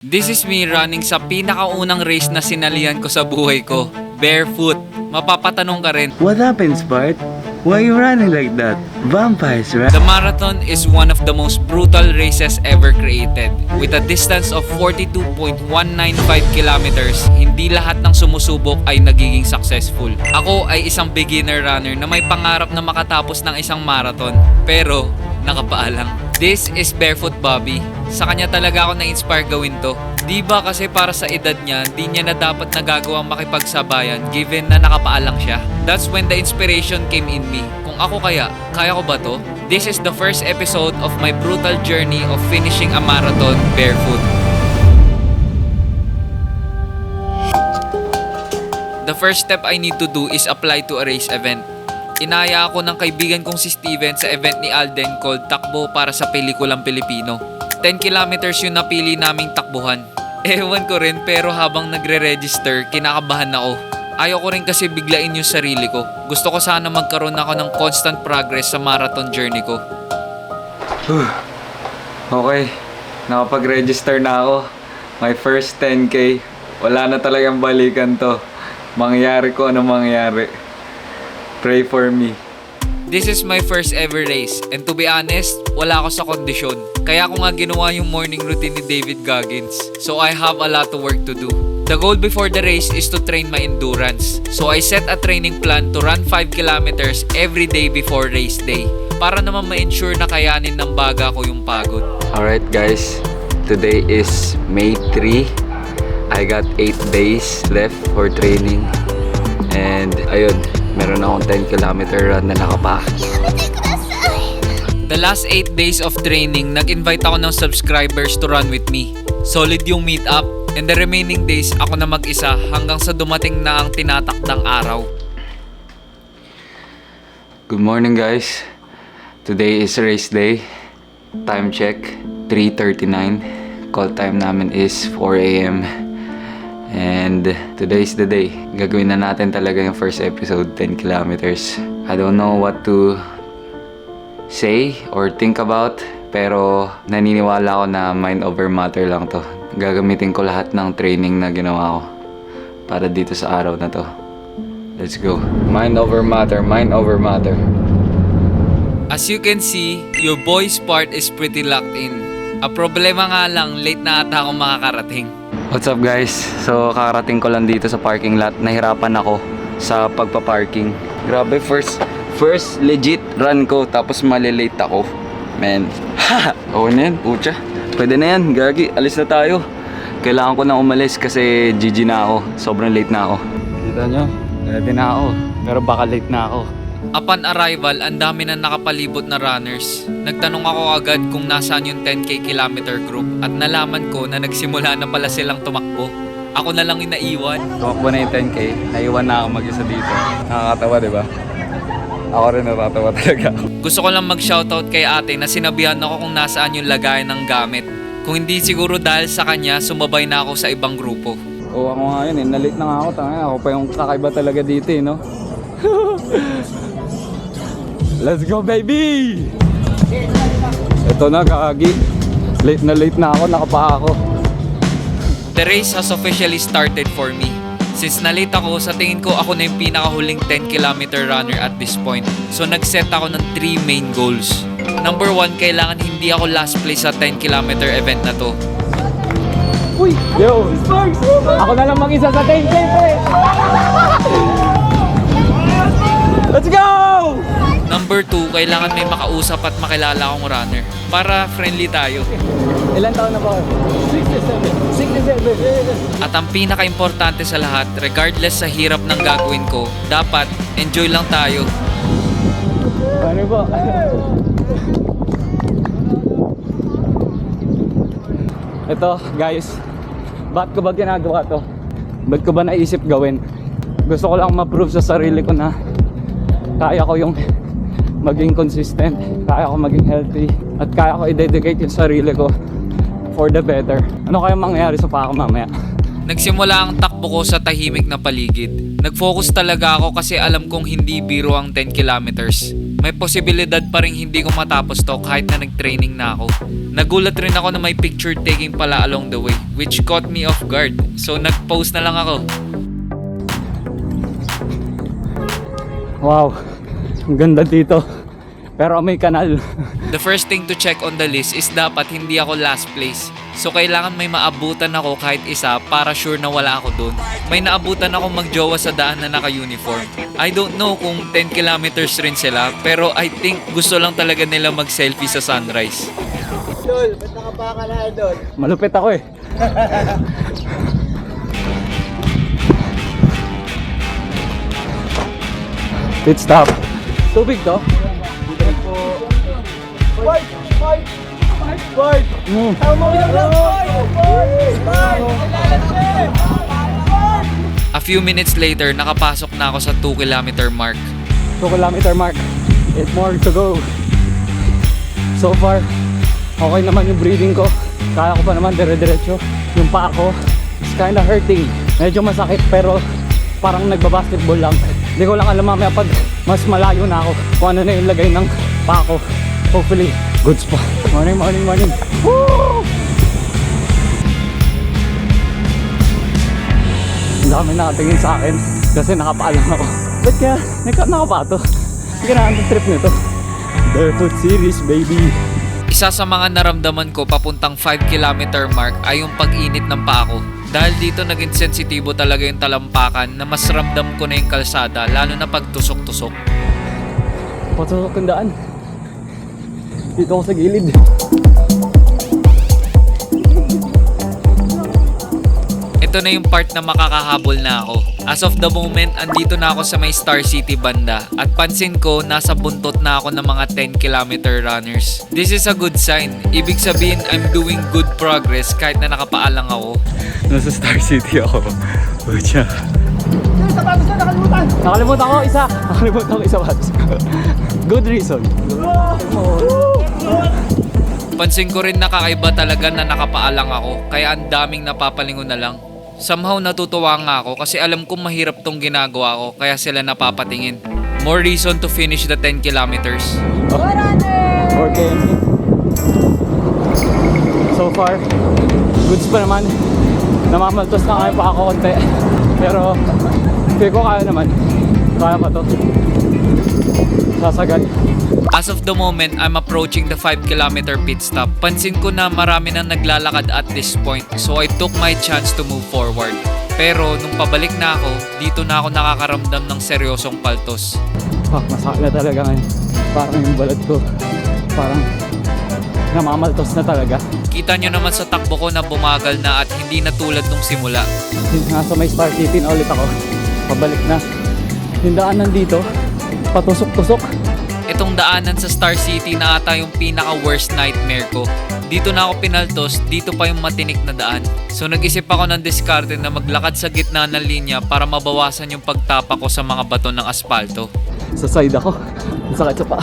This is me running sa pinakaunang race na sinalihan ko sa buhay ko. Barefoot. Mapapatanong ka rin. What happens, Bart? Why are you running like that? Vampires, right? The marathon is one of the most brutal races ever created. With a distance of 42.195 kilometers, hindi lahat ng sumusubok ay nagiging successful. Ako ay isang beginner runner na may pangarap na makatapos ng isang marathon. Pero, nakapaalang. This is Barefoot Bobby. Sa kanya talaga ako na-inspire gawin to. Di ba kasi para sa edad niya, di niya na dapat nagagawang makipagsabayan given na nakapaalang siya. That's when the inspiration came in me. Kung ako kaya ko ba to? This is the first episode of my brutal journey of finishing a marathon barefoot. The first step I need to do is apply to a race event. Inaya ako ng kaibigan kong si Steven sa event ni Alden called Takbo para sa Pelikulang Pilipino. 10 kilometers yung napili naming takbuhan. Ewan ko rin pero habang nagre-register, kinakabahan ako. Ayaw ko rin kasi biglain yung sarili ko. Gusto ko sana magkaroon ako ng constant progress sa marathon journey ko. Okay, nakapag-register na ako. My first 10K. Wala na talagang balikan to. Mangyari ko ano mangyari. Pray for me. This is my first ever race and to be honest, wala ako sa kondisyon. Kaya ako nga ginawa yung morning routine ni David Goggins. So I have a lot of work to do. The goal before the race is to train my endurance. So I set a training plan to run 5 kilometers every day before race day. Para naman ma-ensure na kayanin ng baga ko yung pagod. Alright guys, today is May 3. I got 8 days left for training. And ayun, meron akong 10 kilometer run na nakapa. The last 8 days of training, nag-invite ako ng subscribers to run with me. Solid yung meet-up, and the remaining days ako na mag-isa hanggang sa dumating na ang tinatakdang araw. Good morning guys. Today is race day. Time check, 3:39. Call time namin is 4 AM. And today's the day. Gagawin na natin talaga yung first episode, 10 kilometers. I don't know what to say or think about, pero naniniwala ako na mind over matter lang to. Gagamitin ko lahat ng training na ginawa ko para dito sa araw na to. Let's go. Mind over matter, mind over matter. As you can see, your boy's part is pretty locked in. A problema nga lang, late na ata ako makakarating. What's up guys? So kakarating ko lang dito sa parking lot. Nahirapan ako sa pagpa-parking. Grabe, first legit run ko tapos malilate ako. Man. Oo na yan, pucha. Pwede na yan, gagi. Alis na tayo. Kailangan ko na umalis kasi GG na ako. Sobrang late na ako. Kita nyo? Ready na ako. Pero baka late na ako. Upon arrival, ang dami na nakapalibot na runners. Nagtanong ako agad kung nasaan yung 10k kilometer group at nalaman ko na nagsimula na pala silang tumakbo. Ako na lang yung naiwan. Tumakbo na yung 10k. Naiwan na ako mag-isa dito. Nakakatawa, di ba? Ako rin natatawa talaga. Gusto ko lang mag-shoutout kay ate na sinabihan ako kung nasaan yung lagayan ng gamit. Kung hindi siguro dahil sa kanya, sumabay na ako sa ibang grupo. Oo, ako nga yun eh. Nalit na nga ako. Ako pa yung kakaiba talaga dito eh, no? Let's go, baby! Ito na, kagi. Late na ako, nakapa ako. The race has officially started for me. Since na-late ako, sa tingin ko ako na yung pinakahuling 10 kilometer runner at this point. So nag-set ako ng 3 main goals. Number 1, kailangan hindi ako last place sa 10 kilometer event na to. Uy! Yo! Ako na lang mag-isa sa 10K, pre! Let's go! Number 2, kailangan may makausap at makilala akong runner. Para friendly tayo. Ilan taon na ba? 67. At ang pinaka-importante sa lahat, regardless sa hirap ng gagawin ko, dapat enjoy lang tayo. Ano ba? Ito guys, ba't ko ba ginagawa to? Ba't ko ba naisip gawin? Gusto ko lang ma-prove sa sarili ko na kaya ko yung maging consistent, kaya ko maging healthy, at kaya ko i-dedicate yung sarili ko for the better. Ano kaya mangyayari sa paa ko mamaya? Nagsimula ang takbo ko sa tahimik na paligid. Nag-focus talaga ako kasi alam kong hindi biro ang 10 kilometers. May posibilidad pa rin hindi ko matapos to kahit na nag-training na ako. Nagulat rin ako na may picture taking pala along the way, which caught me off guard. So nag-post na lang ako. Wow, ang ganda dito. Pero may kanal. The first thing to check on the list is dapat hindi ako last place. So kailangan may maabutan ako kahit isa para sure na wala ako doon. May naabutan ako magjowa sa daan na naka-uniform. I don't know kung 10 kilometers rin sila, pero I think gusto lang talaga nila mag-selfie sa sunrise. Idol, ba't nakapaka na idol? Malupit ako eh. Pit stop. Tubig to? Fight! Fight! Fight! Mm. Tama mo lang! Fight! Fight! A few minutes later, nakapasok na ako sa 2 kilometer mark. 2 kilometer mark. 8 more to go. So far, okay naman yung breathing ko. Kaya ko pa naman dire-diretso. Yung paa ko is kinda hurting. Medyo masakit pero parang nagbabasketball lang. Hindi ko lang alam mamaya pag mas malayo na ako kung ano na yung lagay ng paa ko. Hopefully, goods pa. Morning, morning, morning. Woo! Ang dami nakatingin sa akin kasi nakapaalam ako. Ba't kaya nakapato? Hindi ka na trip nito. Barefoot series, baby. Isa sa mga naramdaman ko papuntang 5 kilometer mark ay yung pag-init ng paa ko. Dahil dito naging sensitibo talaga yung talampakan na mas ramdam ko na yung kalsada lalo na pag tusok-tusok. Patusok ang daan. Dito ako sa gilid. Ito na yung part na makakahabol na ako. As of the moment, andito na ako sa may Star City banda at pansin ko nasa buntot na ako ng mga 10 kilometer runners. This is a good sign. Ibig sabihin I'm doing good progress kahit na nakapaalang ako. Nasa Star City ako. Pucha. Sapatos na nakalimutan! Nakalimutan ko isa. Nakalimutan ko isa patos. Good reason. Pansin ko rin na kakaiba talaga na nakapaalang ako kaya ang daming napapalingon na lang. Somehow natutuwa nga ako kasi alam kong mahirap tong ginagawa ko kaya sila napapatingin. More reason to finish the 10 kilometers. Okay. So far, goods pa naman. Namamaltos na kaya pa ako konti. Pero, feel ko kaya naman. Kaya pa to. Sasagad. As of the moment, I'm approaching the 5 kilometer pit stop. Pansin ko na marami nang naglalakad at this point, so I took my chance to move forward. Pero nung pabalik na ako, dito na ako nakakaramdam ng seryosong paltos. Masakit na talaga ngayon. Parang yung balat ko. Parang namamaltos na talaga. Kita nyo naman sa takbo ko na bumagal na at hindi na tulad nung simula. Nasa may Star City na ulit ako. Pabalik na. Yung daanan dito, patusok-tusok. Itong daanan sa Star City na ata yung pinaka-worst nightmare ko. Dito na ako pinaltos, dito pa yung matinik na daan. So nag-isip ako ng diskarte na maglakad sa gitna ng linya para mabawasan yung pagtapa ko sa mga bato ng aspalto. Sa side ako. Ang sakit sa paa.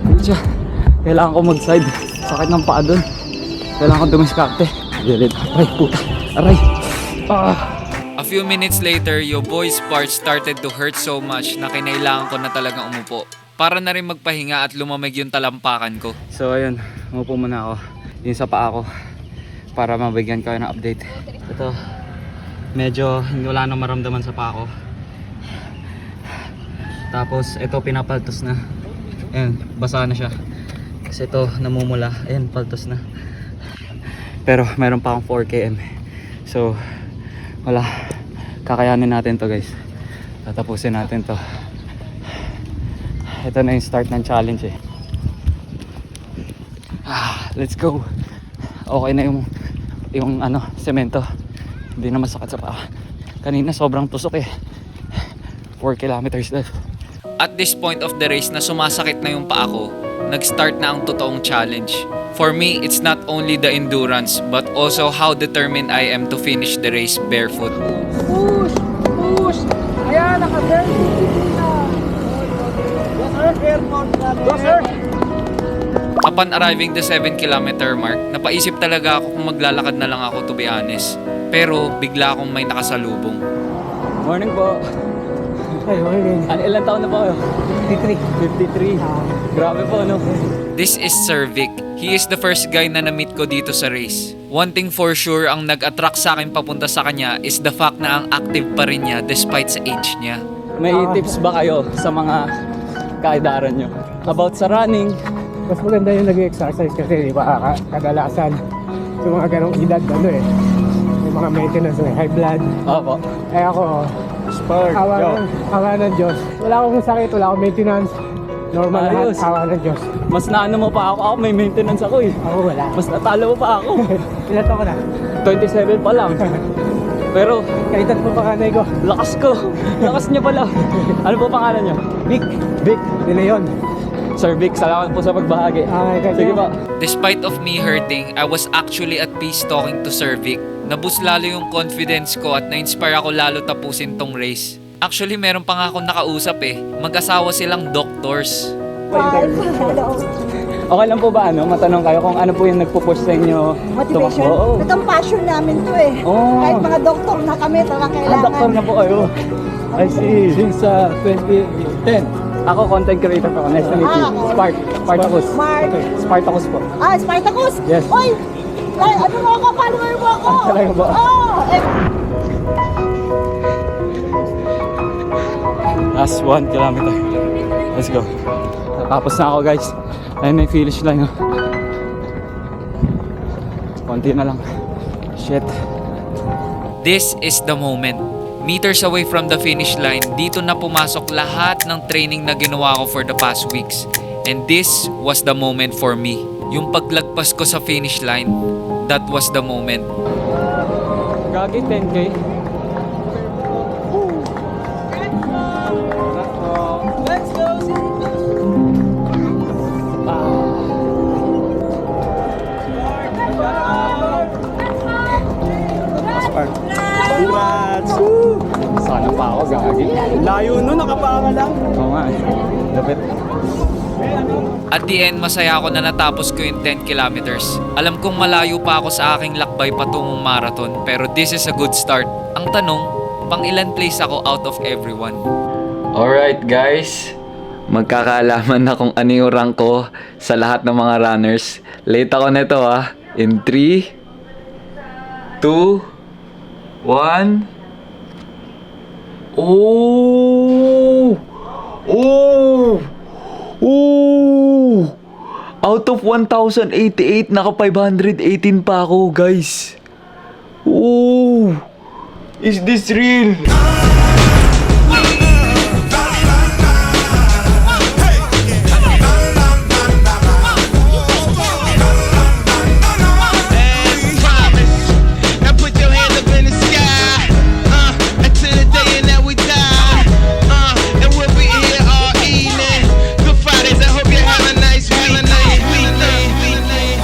Pucha. Kailangan ko mag-side. Sakit ng paa dun. Kailangan ko dumiskarte. Gilid. Aray, puta. Aray. A few minutes later, your boy's parts started to hurt so much na kinailangan ko na talagang umupo. Para na rin magpahinga at lumamig yung talampakan ko. So ayun, umupo muna ako. Yung sa paa ko. Para mabigyan kayo ng update. Ito. Medyo hindi wala nang maramdaman sa paa ko. Tapos ito pinapaltos na. Ayan, basa na siya. Kasi ito namumula. Ayan, paltos na. Pero meron pa akong 4 km. So wala. Kakayanin natin to guys. Tatapusin natin to. Ito na yung start ng challenge eh. Let's go. Okay na yung ano, semento. Hindi na masakit sa paa. Kanina sobrang tusok eh. 4 kilometers left. At this point of the race na sumasakit na yung paa ko, nag-start na ang totoong challenge. For me, it's not only the endurance but also how determined I am to finish the race barefoot. Push! Push! Ayan, naka-30 na! Yes sir, airport na. Yes sir! Upon arriving the 7-kilometer mark, napaisip talaga ako kung maglalakad na lang ako, to be honest. Pero bigla akong may nakasalubong. Morning po. Ay, okay. Ano, ilang taon na po kayo? 53. Grabe po, no? This is Sir Vic. He is the first guy na na-meet ko dito sa race. One thing for sure ang nag-attract sa akin papunta sa kanya is the fact na ang active pa rin niya despite sa age niya. May tips ba kayo sa mga kaedaran nyo? About sa running? Mas maganda yung nag-exercise kasi di ba kadalasan yung mga ganong edad yung mga maintenance high blood. Opo. Eh ako, Sport. awa ng Diyos. Wala akong sakit, wala akong maintenance. Normal lahat, Ayos. awa ng Diyos. Mas naano mo pa ako. Ako may maintenance ako eh. Ako wala. Mas natalo mo pa ako. Ilan taon ko na? 27 pa lang. Pero Kaitan po panganay ko. lakas ko. Lakas niya pala. Ano po pangalan niyo? Vic. Vic. De Leon. Sir Vic, salamat po sa pagbahagi. Kasi Sige pa. Despite of me hurting, I was actually at peace talking to Sir Vic. Naboost lalo yung confidence ko at na-inspire ako lalo tapusin tong race. Actually, meron pa nga akong nakausap eh. Mag-asawa silang doctors. Okay lang po ba matanong kayo kung ano po yung nagpo-push sa inyo? Motivation. Oo. Ito ang passion namin to eh. Oo. Kahit mga doktor na kami, talaga kailangan. Doktor na po kayo. I see. Since 2010. Ako, content creator po. Nice to meet you. Spartacus. Mark. Spartacus po. Spartacus? Yes. Oy! Ay, ano mo ako? Follower mo ako? Talaga ba? Last 1 kilometer. Let's go. Tapos na ako guys. Ayun na yung finish line. Oh. Konti na lang. Shit. This is the moment. Meters away from the finish line, dito na pumasok lahat ng training na ginawa ko for the past weeks. And this was the moment for me. Yung paglagpas ko sa finish line, that was the moment. Gagi 10K. Let's go! Congrats! Sana pa ako, gagi. Layo nun, nakapanga lang. Oo nga eh. Dapat. At the end, masaya ako na natapos ko yung 10 kilometers. Alam kong malayo pa ako sa aking lakbay patungong marathon, pero this is a good start. Ang tanong, pang ilan place ako out of everyone? Alright guys, magkakaalaman na kung ano yung rank ko sa lahat ng mga runners. Late ako nito ha. In 3, 2, 1. Oh! Oh! Oh! Out of 1,088, naka 518 pa ako guys. Oh! Is this real?